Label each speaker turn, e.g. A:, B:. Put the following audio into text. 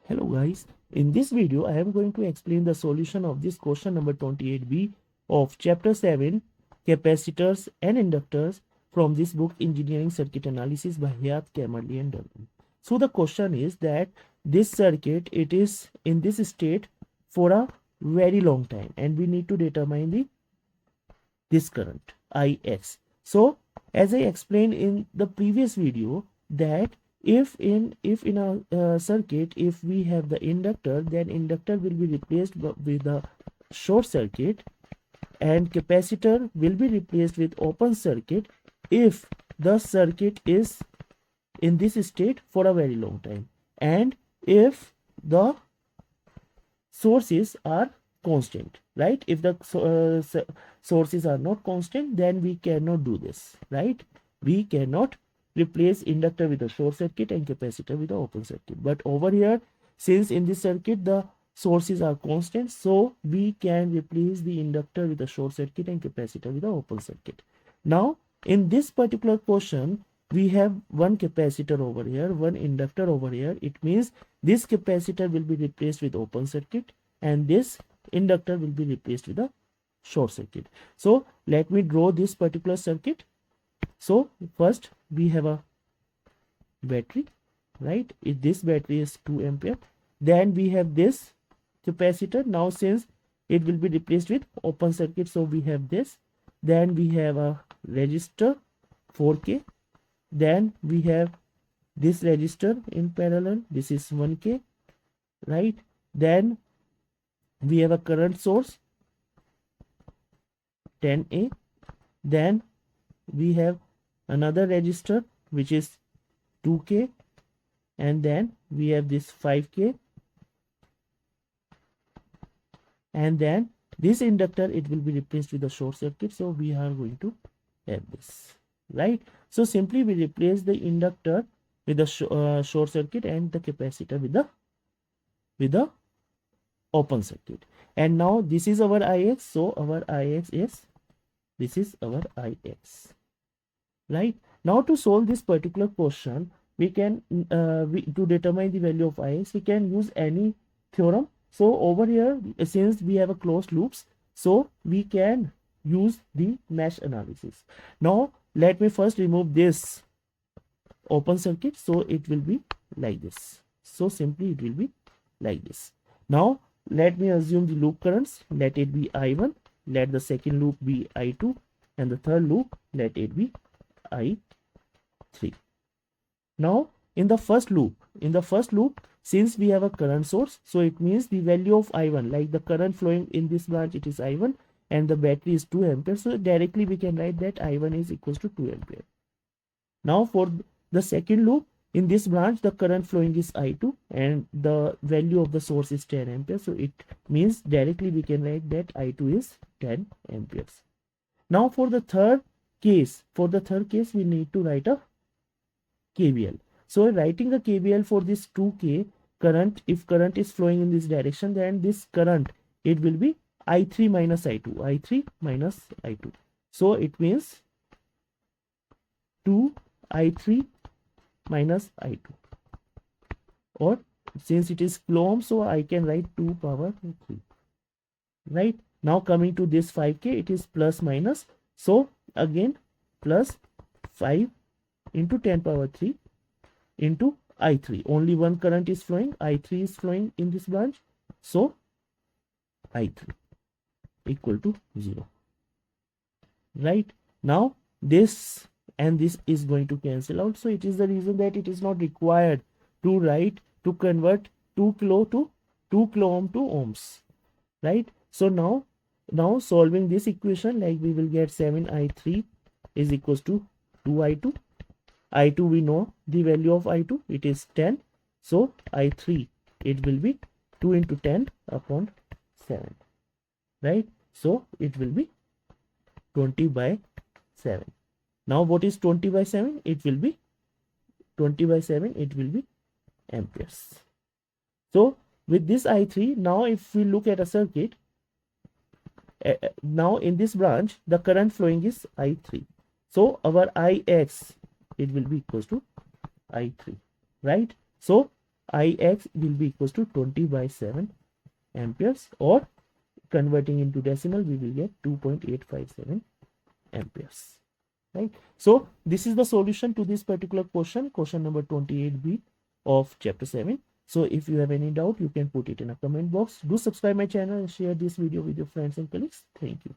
A: Hello guys, in this video I am going to explain the solution of this question number 28b of chapter 7 capacitors and inductors from this book Engineering Circuit Analysis by Hayt, Kemmerly and Durham. So the question is that this circuit, it is in this state for a very long time and we need to determine this current Ix. So as I explained in the previous video that if in a circuit, if we have the inductor, then inductor will be replaced with a short circuit and capacitor will be replaced with open circuit if the circuit is in this state for a very long time and if the sources are constant, right? If the sources are not constant, then we cannot do this, right? We cannot replace inductor with a short circuit and capacitor with an open circuit. But over here, since in this circuit the sources are constant, so we can replace the inductor with a short circuit and capacitor with an open circuit. Now in this particular question, we have one capacitor over here, one inductor over here. It means this capacitor will be replaced with open circuit and this inductor will be replaced with a short circuit. So let me draw this particular circuit. So first we have a battery, right? If this battery is 2 ampere, then we have this capacitor. Now since it will be replaced with open circuit, so we have this. Then we have a resistor 4K. Then we have this resistor in parallel, this is 1K, right? Then we have a current source 10A. Then we have another resistor which is 2K, and then we have this 5K, and then this inductor, it will be replaced with a short circuit, so we are going to have this, right? So simply we replace the inductor with a short circuit and the capacitor with the open circuit. And now this is our Ix, so our Ix is, this is our Ix, right? Now to solve this particular question, we can to determine the value of Ix, we can use any theorem. So over here, since we have a closed loops, so we can use the mesh analysis. Now let me first remove this open circuit, so it will be like this. So simply it will be like this. Now let me assume the loop currents. Let it be I1, let the second loop be I2, and the third loop, let it be I3. Now in the first loop, since we have a current source, so it means the value of I1, like the current flowing in this branch, it is I1 and the battery is 2 ampere, so directly we can write that I1 is equals to 2 ampere. Now for the second loop, in this branch the current flowing is I2 and the value of the source is 10 ampere, so it means directly we can write that I2 is 10 amperes. Now for the third case, we need to write a KVL. So writing the KVL for this 2K current, if current is flowing in this direction, then this current, it will be I3 minus I2. So it means 2 I3 minus I2, or since it is kilo ohm, so I can write 2 power 3, right? Now coming to this 5K, it is plus minus, so again plus 5 into 10 power 3 into I3. Only one current is flowing, I3 is flowing in this branch, so I3 equal to 0, right? Now this and this is going to cancel out, so it is the reason that it is not required to convert 2 kilo ohm to ohms, right? So now solving this equation, like we will get 7I3 is equals to 2I2. I2, we know the value of I2, it is 10, so I3, it will be 2 into 10 upon 7, right? So it will be 20 by 7. Now what is 20 by 7? It will be 20 by 7, it will be amperes. So with this I3, now if we look at a circuit, now in this branch the current flowing is I3, so our Ix, it will be equals to I3, right? So Ix will be equals to 20 by 7 amperes, or converting into decimal we will get 2.857 amperes, right? So this is the solution to this particular question number 28b of chapter 7. So if you have any doubt, you can put it in a comment box. Do subscribe my channel and share this video with your friends and colleagues. Thank you.